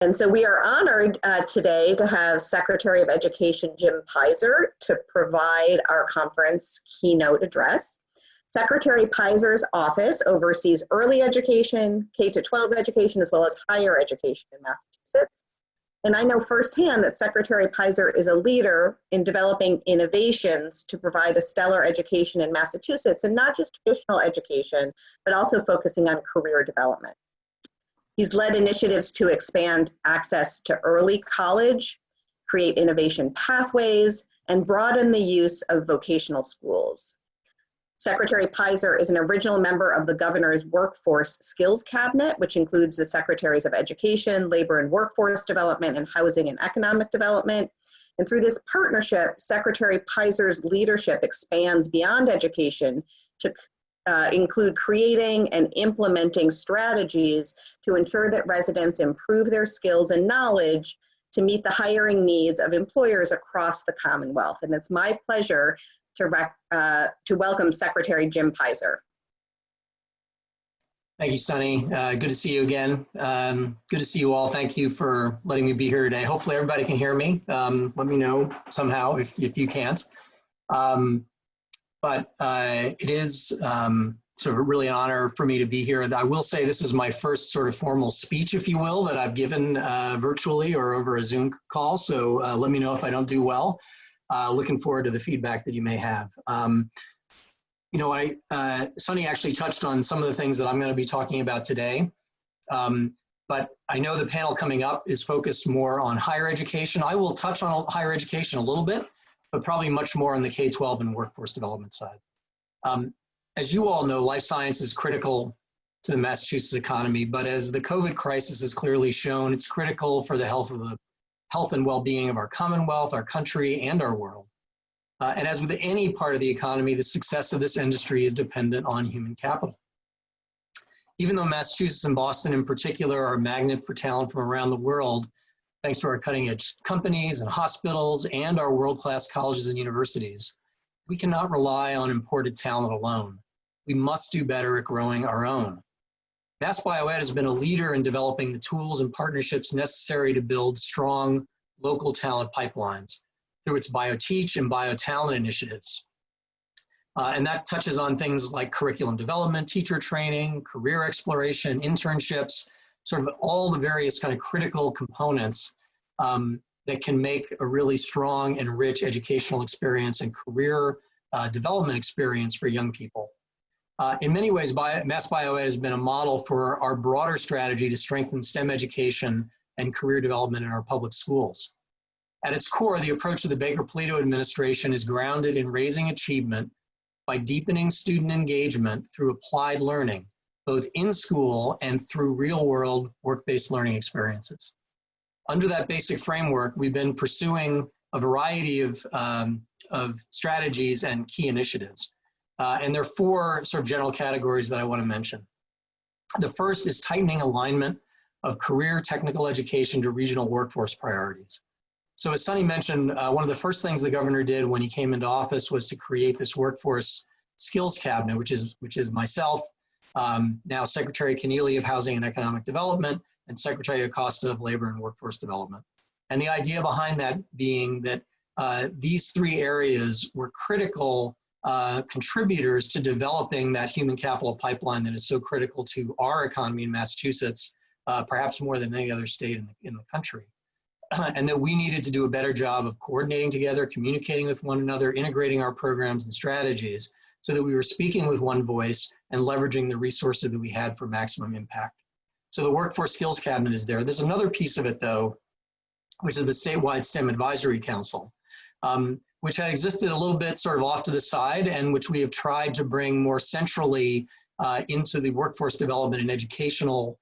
And so we are honored today to have Secretary of Education Jim Kaiser to provide our conference keynote address. Secretary Peyser's office oversees early education, K-12 education, as well as higher education in Massachusetts. And I know firsthand that Secretary Peyser is a leader in developing innovations to provide a stellar education in Massachusetts, and not just traditional education, but also focusing on career development. He's led initiatives to expand access to early college, create innovation pathways, and broaden the use of vocational schools. Secretary Peyser is an original member of the Governor's Workforce Skills Cabinet, which includes the Secretaries of Education, Labor and Workforce Development, and Housing and Economic Development. And through this partnership, Secretary Peyser's leadership expands beyond education to include creating and implementing strategies to ensure that residents improve their skills and knowledge to meet the hiring needs of employers across the Commonwealth. And it's my pleasure to welcome Secretary Jim Kaiser. Thank you, Sunny. Good to see you again. Good to see you all. Thank you for letting me be here today. Hopefully everybody can hear me. Let me know somehow if you can't. But it is sort of really an honor for me to be here. I will say this is my first sort of formal speech, if you will, that I've given virtually or over a Zoom call. So let me know if I don't do well. Looking forward to the feedback that you may have. Sunny actually touched on some of the things that I'm going to be talking about today. But I know the panel coming up is focused more on higher education. I will touch on higher education a little bit, but probably much more on the K-12 and workforce development side. As you all know, life science is critical to the Massachusetts economy, but as the COVID crisis has clearly shown, it's critical for the health and well-being of our Commonwealth, our country, and our world. And as with any part of the economy, the success of this industry is dependent on human capital. Even though Massachusetts and Boston in particular are a magnet for talent from around the world, thanks to our cutting-edge companies and hospitals and our world-class colleges and universities, we cannot rely on imported talent alone. We must do better at growing our own. MassBioEd has been a leader in developing the tools and partnerships necessary to build strong local talent pipelines through its BioTeach and BioTalent initiatives. And that touches on things like curriculum development, teacher training, career exploration, internships, sort of all the various kind of critical components that can make a really strong and rich educational experience and career development experience for young people. In many ways, MassBioEd has been a model for our broader strategy to strengthen STEM education and career development in our public schools. At its core, the approach of the Baker-Polito administration is grounded in raising achievement by deepening student engagement through applied learning, both in school and through real-world work-based learning experiences. Under that basic framework, we've been pursuing a variety of strategies and key initiatives. And there are four sort of general categories that I want to mention. The first is tightening alignment of career technical education to regional workforce priorities. So as Sunny mentioned, one of the first things the governor did when he came into office was to create this workforce skills cabinet, which is myself, now Secretary Keneally of Housing and Economic Development, and Secretary Acosta of Labor and Workforce Development. And the idea behind that being that these three areas were critical contributors to developing that human capital pipeline that is so critical to our economy in Massachusetts, perhaps more than any other state in the country. And that we needed to do a better job of coordinating together, communicating with one another, integrating our programs and strategies so that we were speaking with one voice and leveraging the resources that we had for maximum impact. So the Workforce Skills Cabinet is there. There's another piece of it though, which is the statewide STEM Advisory Council, which had existed a little bit sort of off to the side and which we have tried to bring more centrally into the workforce development and educational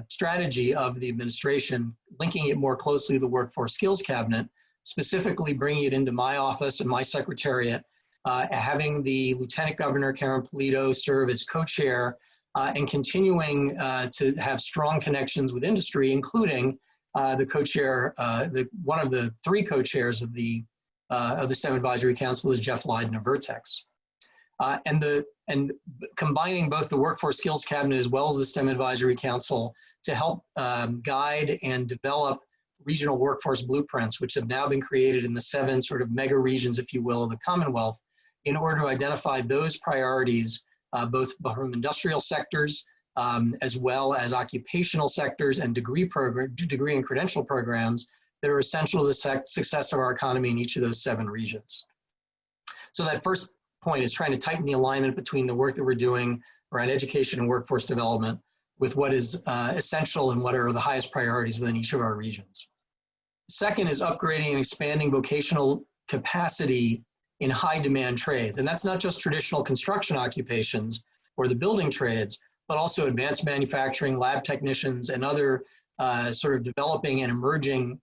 strategy of the administration, linking it more closely to the Workforce Skills Cabinet, specifically bringing it into my office and my secretariat, having the Lieutenant Governor, Karen Polito, serve as co-chair, and continuing to have strong connections with industry, including the co-chair, one of the three co-chairs of the STEM Advisory Council is Jeff Leiden of Vertex. And combining both the Workforce Skills Cabinet as well as the STEM Advisory Council to help guide and develop regional workforce blueprints, which have now been created in the 7 sort of mega regions, if you will, of the Commonwealth, in order to identify those priorities, both from industrial sectors, as well as occupational sectors and degree and credential programs that are essential to the success of our economy in each of those 7 regions. So that first point is trying to tighten the alignment between the work that we're doing around education and workforce development with what is essential and what are the highest priorities within each of our regions. Second is upgrading and expanding vocational capacity in high demand trades. And that's not just traditional construction occupations or the building trades, but also advanced manufacturing, lab technicians, and other sort of developing and emerging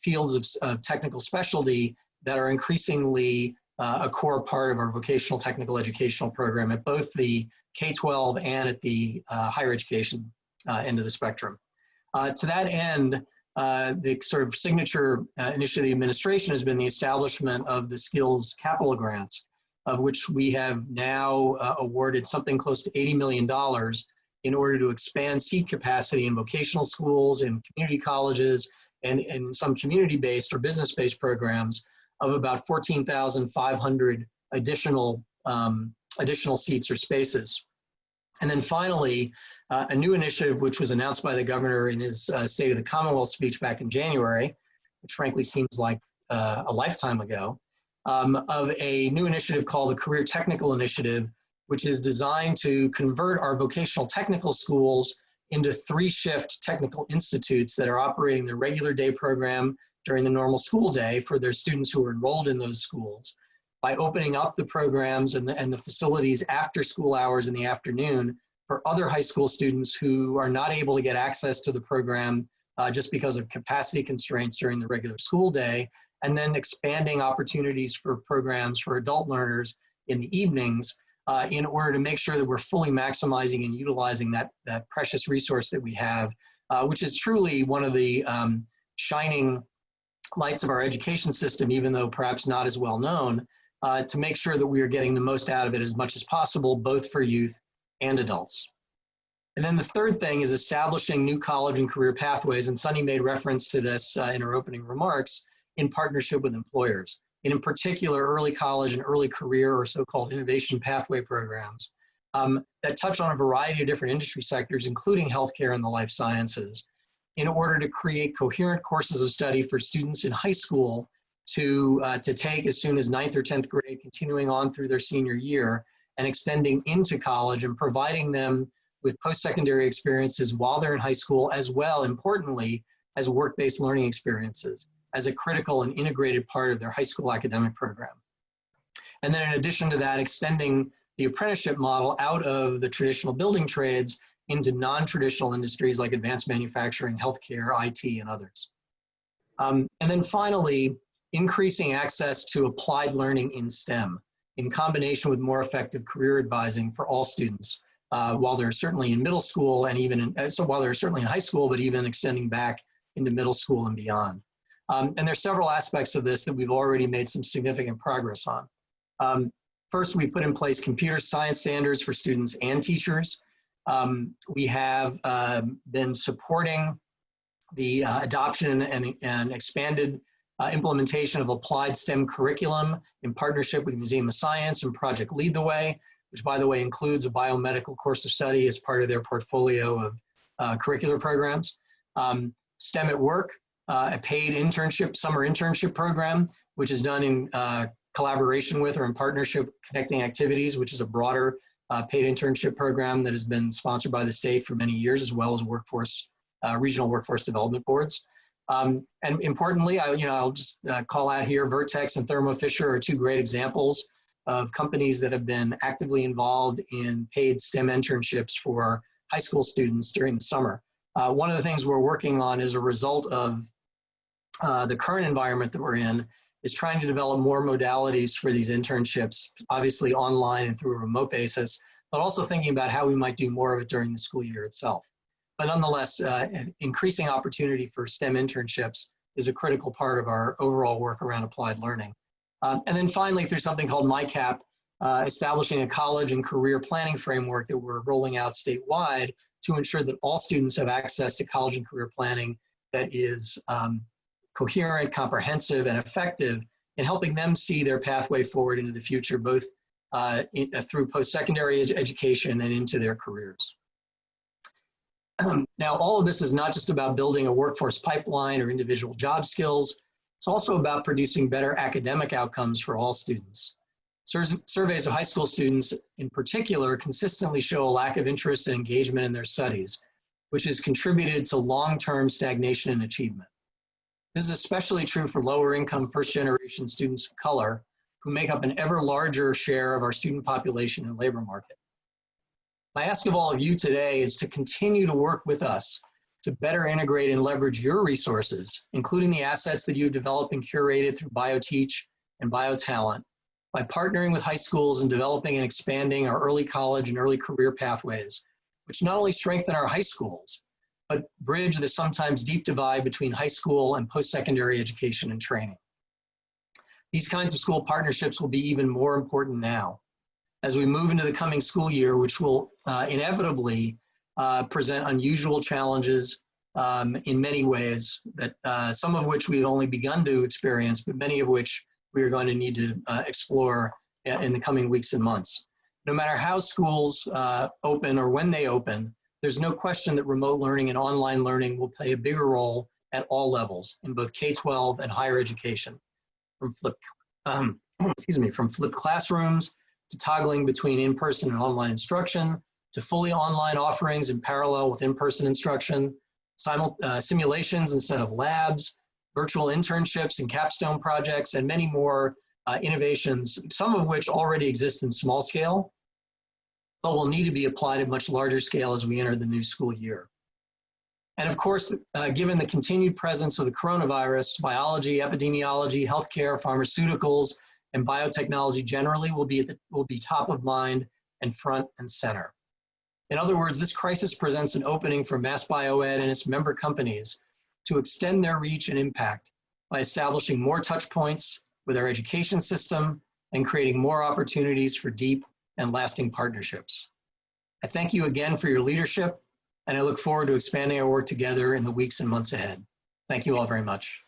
fields of technical specialty that are increasingly a core part of our vocational technical educational program at both the K-12 and at the higher education end of the spectrum. To that end, the sort of signature initiative of the administration has been the establishment of the skills capital grants, of which we have now awarded something close to $80 million in order to expand seat capacity in vocational schools, in community colleges, and in some community-based or business-based programs of about 14,500 additional seats or spaces. And then finally, a new initiative which was announced by the governor in his State of the Commonwealth speech back in January, which frankly seems like a lifetime ago, of a new initiative called the Career Technical Initiative, which is designed to convert our vocational technical schools into 3-shift technical institutes that are operating their regular day program during the normal school day for their students who are enrolled in those schools, by opening up the programs and the facilities after school hours in the afternoon for other high school students who are not able to get access to the program just because of capacity constraints during the regular school day, and then expanding opportunities for programs for adult learners in the evenings in order to make sure that we're fully maximizing and utilizing that precious resource that we have, which is truly one of the shining lights of our education system, even though perhaps not as well known, to make sure that we are getting the most out of it as much as possible, both for youth and adults. And then the third thing is establishing new college and career pathways, and Sunny made reference to this in her opening remarks, in partnership with employers, and in particular early college and early career or so-called innovation pathway programs that touch on a variety of different industry sectors, including healthcare and the life sciences, in order to create coherent courses of study for students in high school to take as soon as 9th or 10th grade, continuing on through their senior year and extending into college, and providing them with post-secondary experiences while they're in high school, as well, importantly, as work-based learning experiences as a critical and integrated part of their high school academic program. And then in addition to that, extending the apprenticeship model out of the traditional building trades into non-traditional industries like advanced manufacturing, healthcare, IT, and others. And then finally, increasing access to applied learning in STEM in combination with more effective career advising for all students while they're certainly in middle school and even while they're certainly in high school, but even extending back into middle school and beyond. And there's several aspects of this that we've already made some significant progress on. First, we put in place computer science standards for students and teachers. We have been supporting the adoption and expanded implementation of applied STEM curriculum in partnership with the Museum of Science and Project Lead the Way, which, by the way, includes a biomedical course of study as part of their portfolio of curricular programs. STEM at Work, a paid summer internship program, which is done in collaboration with or in partnership Connecting Activities, which is a broader paid internship program that has been sponsored by the state for many years, as well as regional workforce development boards. And importantly, I'll just call out here, Vertex and Thermo Fisher are 2 great examples of companies that have been actively involved in paid STEM internships for high school students during the summer. One of the things we're working on as a result of the current environment that we're in is trying to develop more modalities for these internships, obviously online and through a remote basis, but also thinking about how we might do more of it during the school year itself. But nonetheless, increasing opportunity for STEM internships is a critical part of our overall work around applied learning. And then finally, through something called MyCap, establishing a college and career planning framework that we're rolling out statewide to ensure that all students have access to college and career planning that is coherent, comprehensive, and effective in helping them see their pathway forward into the future, both through post-secondary education and into their careers. Now, all of this is not just about building a workforce pipeline or individual job skills. It's also about producing better academic outcomes for all students. Surveys of high school students in particular consistently show a lack of interest and engagement in their studies, which has contributed to long-term stagnation in achievement. This is especially true for lower-income first-generation students of color, who make up an ever larger share of our student population and labor market. My ask of all of you today is to continue to work with us to better integrate and leverage your resources, including the assets that you've developed and curated through BioTeach and BioTalent, by partnering with high schools and developing and expanding our early college and early career pathways, which not only strengthen our high schools, but bridge the sometimes deep divide between high school and post-secondary education and training. These kinds of school partnerships will be even more important now as we move into the coming school year, which will inevitably present unusual challenges in many ways, that some of which we've only begun to experience, but many of which we are going to need to explore in the coming weeks and months. No matter how schools open or when they open, there's no question that remote learning and online learning will play a bigger role at all levels in both K-12 and higher education. From flipped classrooms to toggling between in-person and online instruction, to fully online offerings in parallel with in-person instruction, simulations instead of labs, virtual internships and capstone projects, and many more innovations, some of which already exist in small scale, but will need to be applied at much larger scale as we enter the new school year. And of course, given the continued presence of the coronavirus, biology, epidemiology, healthcare, pharmaceuticals, and biotechnology generally will be top of mind and front and center. In other words, this crisis presents an opening for Mass Bioed and its member companies to extend their reach and impact by establishing more touch points with our education system and creating more opportunities for deep and lasting partnerships. I thank you again for your leadership, and I look forward to expanding our work together in the weeks and months ahead. Thank you all very much.